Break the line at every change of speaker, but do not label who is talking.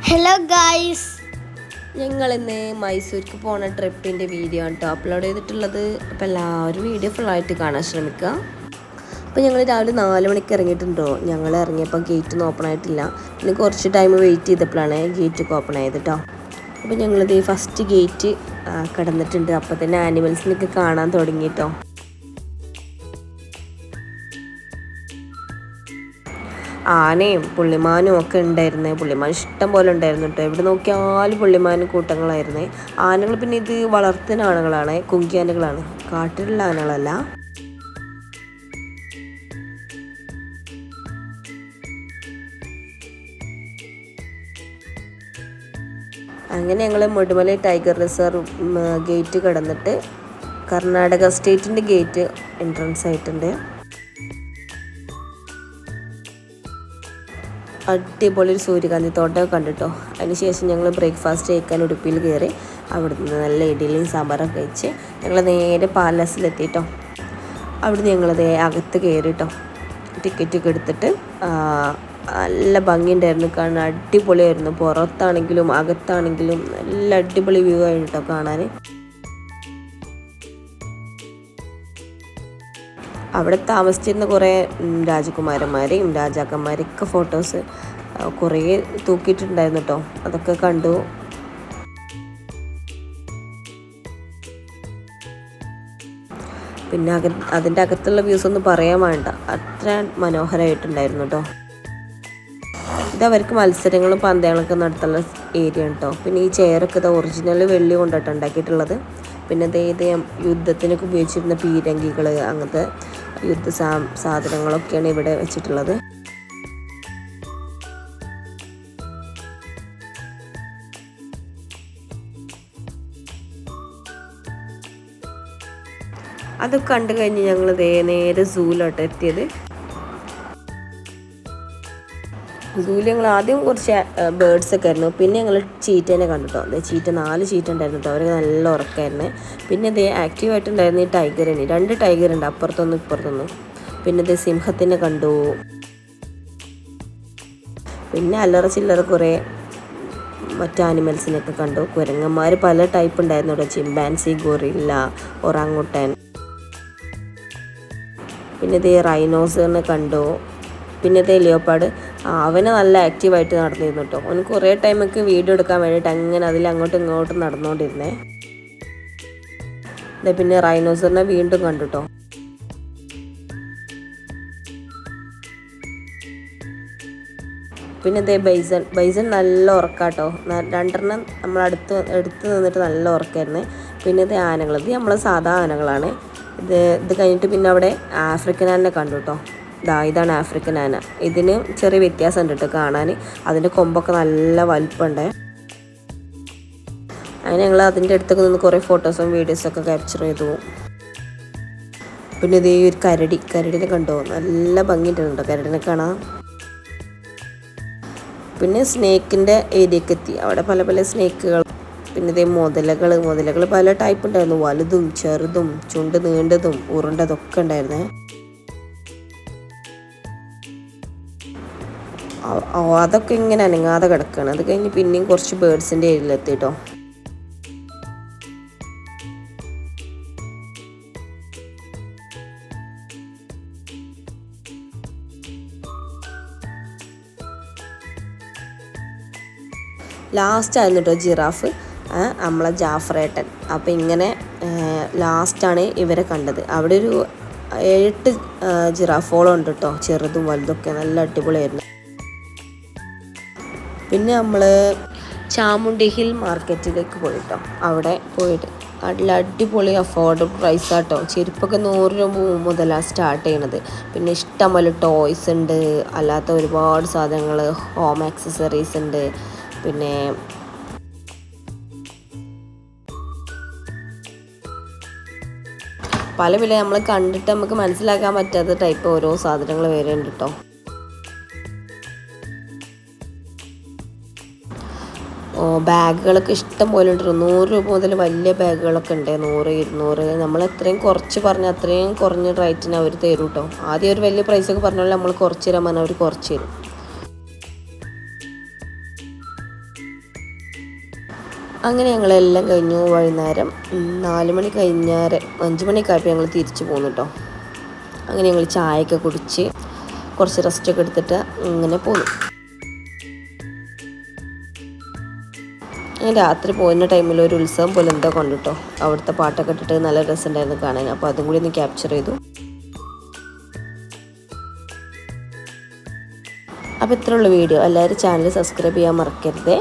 Hello guys,
ഞങ്ങളിന്ന് മൈസൂർക്ക് പോണ ട്രിപ്പിൻ്റെ video ആണ് കേട്ടോ അപ്ലോഡ് ചെയ്തിട്ടുള്ളത്. അപ്പോൾ എല്ലാവരും വീഡിയോ ഫുള്ളായിട്ട് കാണാൻ ശ്രമിക്കുക. അപ്പോൾ ഞങ്ങൾ രാവിലെ 4 മണിക്ക് ഇറങ്ങിയിട്ടുണ്ടോ. ഞങ്ങൾ ഇറങ്ങിയപ്പോൾ ഗേറ്റൊന്നും ഓപ്പൺ ആയിട്ടില്ല. പിന്നെ കുറച്ച് ടൈം വെയിറ്റ് ചെയ്തപ്പോഴാണ് ഗേറ്റൊക്കെ ഓപ്പൺ ആയത് കേട്ടോ. അപ്പോൾ ഞങ്ങളിത് ഫസ്റ്റ് ഗേറ്റ് കടന്നിട്ടുണ്ട്. അപ്പോൾ തന്നെ ആനിമൽസിനൊക്കെ കാണാൻ തുടങ്ങി കേട്ടോ. ആനയും പുള്ളിമാനും ഒക്കെ ഉണ്ടായിരുന്നേ. പുള്ളിമാൻ ഇഷ്ടം പോലെ ഉണ്ടായിരുന്നു കേട്ടോ. എവിടെ നോക്കിയാലും പുള്ളിമാനും കൂട്ടങ്ങളായിരുന്നേ. ആനകൾ പിന്നെ ഇത് വളർത്തുന്ന ആനകളാണ്, കുങ്കി ആനകളാണ്, കാട്ടിലുള്ള ആനകളല്ല. അങ്ങനെ ഞങ്ങൾ മുടുമലൈ ടൈഗർ റിസർവ് ഗേറ്റ് കടന്നിട്ട് കർണാടക സ്റ്റേറ്റിൻ്റെ ഗേറ്റ് എൻട്രൻസ് ആയിട്ടുണ്ട്. അടിപൊളി ഒരു സൂര്യകാന്തി തോട്ടമൊക്കെ കണ്ടിട്ടോ. അതിനുശേഷം ഞങ്ങൾ ബ്രേക്ക്ഫാസ്റ്റ് കഴിക്കാൻ ഉടുപ്പിയിൽ കയറി. അവിടുന്ന് നല്ല ഇഡ്ഡലിയും സാമ്പാറൊക്കെ കഴിച്ച് ഞങ്ങൾ നേരെ പാലസിലെത്തിയിട്ടോ. അവിടുന്ന് ഞങ്ങളത് അകത്ത് കയറിട്ടോ. ടിക്കറ്റൊക്കെ എടുത്തിട്ട് നല്ല ഭംഗിയുണ്ടായിരുന്നു കാണാൻ. അടിപൊളിയായിരുന്നു. പുറത്താണെങ്കിലും അകത്താണെങ്കിലും നല്ല അടിപൊളി വ്യൂ ആയിരുന്നു കേട്ടോ കാണാൻ. അവിടെ താമസിച്ചിരുന്ന കുറേ രാജകുമാരന്മാരെയും രാജാക്കന്മാരെയൊക്കെ ഫോട്ടോസ് കുറേ തൂക്കിയിട്ടുണ്ടായിരുന്നു കേട്ടോ. അതൊക്കെ കണ്ടു. പിന്നെ അതിൻ്റെ അകത്തുള്ള വ്യൂസ് ഒന്നും പറയാൻ വേണ്ട, അത്ര മനോഹരമായിട്ടുണ്ടായിരുന്നു കേട്ടോ. ഇതവർക്ക് മത്സരങ്ങളും പന്തയങ്ങളൊക്കെ നടത്തുന്ന ഏരിയ കേട്ടോ. പിന്നെ ഈ ചെയറൊക്കെ ഇത് ഒറിജിനൽ വെള്ളി കൊണ്ടിട്ട് ഉണ്ടാക്കിയിട്ടുള്ളത്. പിന്നെ ഇത് യുദ്ധത്തിനൊക്കെ ഉപയോഗിച്ചിരുന്ന പീരങ്കികൾ, അങ്ങനത്തെ സാധനങ്ങളൊക്കെയാണ് ഇവിടെ വെച്ചിട്ടുള്ളത്. അതൊക്കെ കണ്ടു കഴിഞ്ഞ് ഞങ്ങൾ നേരെ സൂലോട്ട് എത്തിയത്. സൂല് ഞങ്ങൾ ആദ്യം കുറച്ച് ബേർഡ്സൊക്കെ ആയിരുന്നു. പിന്നെ ഞങ്ങൾ ചീറ്റേനെ കണ്ടു കേട്ടോ. അതെ, ചീറ്റ 4 ചീറ്റ ഉണ്ടായിരുന്നു കേട്ടോ. അവർ നല്ല ഉറക്കമായിരുന്നു. പിന്നെ ഇത് ആക്റ്റീവായിട്ടുണ്ടായിരുന്നു ഈ ടൈഗറിന്. 2 ടൈഗർ ഉണ്ട്, അപ്പുറത്തൊന്നും ഇപ്പുറത്തൊന്നും. പിന്നെ ഇത് സിംഹത്തിനെ കണ്ടു. പിന്നെ അല്ലറ ചില്ലറ കുറേ മറ്റു ആനിമൽസിനെയൊക്കെ കണ്ടു. കുരങ്ങന്മാർ പല ടൈപ്പ് ഉണ്ടായിരുന്നു കേട്ടോ. Chimpanzee, gorilla, orangutan. പിന്നെ ഇത് റൈനോസറിനെ കണ്ടു. പിന്നെ ഇത് ലിയോപ്പാഡ്. അവന് നല്ല ആക്റ്റീവായിട്ട് നടന്നിരുന്നു കേട്ടോ. അവന് കുറേ ടൈമൊക്കെ വീഡിയോ എടുക്കാൻ വേണ്ടിയിട്ട് അങ്ങനെ അങ്ങോട്ടും ഇങ്ങോട്ടും നടന്നുകൊണ്ടിരുന്നേ. പിന്നെ റൈനോസറിനെ വീണ്ടും കണ്ടു കേട്ടോ. പിന്നെ ഇതേ ബൈസൺ നല്ല ഉറക്കാട്ടോ. 2 നമ്മൾ എടുത്ത് നിന്നിട്ട് നല്ല ഉറക്കായിരുന്നു. പിന്നെ ഇത് ആനകൾ, ഇത് നമ്മളെ സാധാ ആനകളാണ്. ഇത് കഴിഞ്ഞിട്ട് പിന്നെ അവിടെ ആഫ്രിക്കൻ ആനനെ കണ്ടു കേട്ടോ. ഇതാണ് ആഫ്രിക്കൻ ആന. ഇതിന് ചെറിയ വ്യത്യാസം ഉണ്ട് കേട്ടോ കാണാൻ. അതിൻ്റെ കൊമ്പൊക്കെ നല്ല വലിപ്പമുണ്ട്. അങ്ങനെ ഞങ്ങൾ അതിൻ്റെ അടുത്തൊക്കെ നിന്ന് കുറേ ഫോട്ടോസും വീഡിയോസൊക്കെ ക്യാപ്ചർ ചെയ്തു. പിന്നെ ഇത് ഈ ഒരു കരടിനെ കണ്ടോ. നല്ല ഭംഗിയിട്ടുണ്ടോ കരടിനെ കാണാൻ. പിന്നെ സ്നേക്കിൻ്റെ ഏരിയക്ക് എത്തി. അവിടെ പല പല സ്നേക്കുകൾ. പിന്നെ ഇതേ മുതലകൾ പല ടൈപ്പ് ഉണ്ടായിരുന്നു. വലുതും ചെറുതും ചുണ്ട് നീണ്ടതും ഉരുണ്ടതൊക്കെ ഉണ്ടായിരുന്നേ. അതൊക്കെ ഇങ്ങനെ അനങ്ങാതെ കിടക്കുകയാണ്. അത് കഴിഞ്ഞ് പിന്നെയും കുറച്ച് ബേർഡ്സിൻ്റെ ഏരിയയിലെത്തി കേട്ടോ. ലാസ്റ്റ് ആയിരുന്നു കേട്ടോ ജിറാഫ്, നമ്മളെ ജാഫറേട്ടൻ. അപ്പം ഇങ്ങനെ ലാസ്റ്റാണ് ഇവരെ കണ്ടത്. അവിടെ ഒരു 7 ജിറാഫോളം ഉണ്ട് കേട്ടോ, ചെറുതും വലുതൊക്കെ. നല്ല അടിപൊളിയായിരുന്നു. പിന്നെ നമ്മൾ ചാമുണ്ഡി ഹിൽ മാർക്കറ്റിലേക്ക് പോയിട്ടോ. അവിടെ പോയിട്ട് നല്ല അടിപൊളി അഫോർഡബിൾ പ്രൈസാട്ടോ. ചെരുപ്പൊക്കെ 100 രൂപ മുതലാണ് സ്റ്റാർട്ട് ചെയ്യണത്. പിന്നെ ഇഷ്ടംപോലെ ടോയ്സ് ഉണ്ട്, അല്ലാത്ത ഒരുപാട് സാധനങ്ങൾ, ഹോം ആക്സസറീസ് ഉണ്ട്. പിന്നെ പല വില നമ്മൾ കണ്ടിട്ട് നമുക്ക് മനസ്സിലാക്കാൻ പറ്റാത്ത ടൈപ്പ് ഓരോ സാധനങ്ങൾ വരെ ഉണ്ട് കേട്ടോ. ബാഗുകളൊക്കെ ഇഷ്ടം പോലെ ഉണ്ട്. 100 രൂപ മുതൽ വലിയ ബാഗുകളൊക്കെ ഉണ്ട്. 100, 200. നമ്മൾ എത്രയും കുറച്ച് പറഞ്ഞാൽ അത്രയും കുറഞ്ഞ റേറ്റിന് അവർ തരും കേട്ടോ. ആദ്യം ഒരു വലിയ പ്രൈസൊക്കെ പറഞ്ഞാൽ നമ്മൾ കുറച്ച് തരാൻ പറഞ്ഞാൽ അവർ കുറച്ച് തരും. അങ്ങനെ ഞങ്ങളെല്ലാം കഴിഞ്ഞു. വൈകുന്നേരം 4 മണി കഴിഞ്ഞേരം 5 മണിയൊക്കെ ആയപ്പോൾ ഞങ്ങൾ തിരിച്ചു പോന്നു കേട്ടോ. അങ്ങനെ ഞങ്ങൾ ചായയൊക്കെ കുടിച്ച് കുറച്ച് റെസ്റ്റൊക്കെ എടുത്തിട്ട് ഇങ്ങനെ പോന്നു. രാത്രി പോകുന്ന ടൈമിൽ ഒരു ഉത്സവം പോലെ എന്തോ കണ്ടിട്ടോ. അവിടുത്തെ പാട്ടൊക്കെ ഇട്ടിട്ട് നല്ല രസമുണ്ടായിരുന്നു കാണാൻ. അപ്പോൾ അതും കൂടി ഒന്ന് ക്യാപ്ചർ ചെയ്തു. അപ്പോൾ ഇത്രയുള്ള വീഡിയോ. എല്ലാവരും ചാനൽ സബ്സ്ക്രൈബ് ചെയ്യാൻ മറക്കരുത്.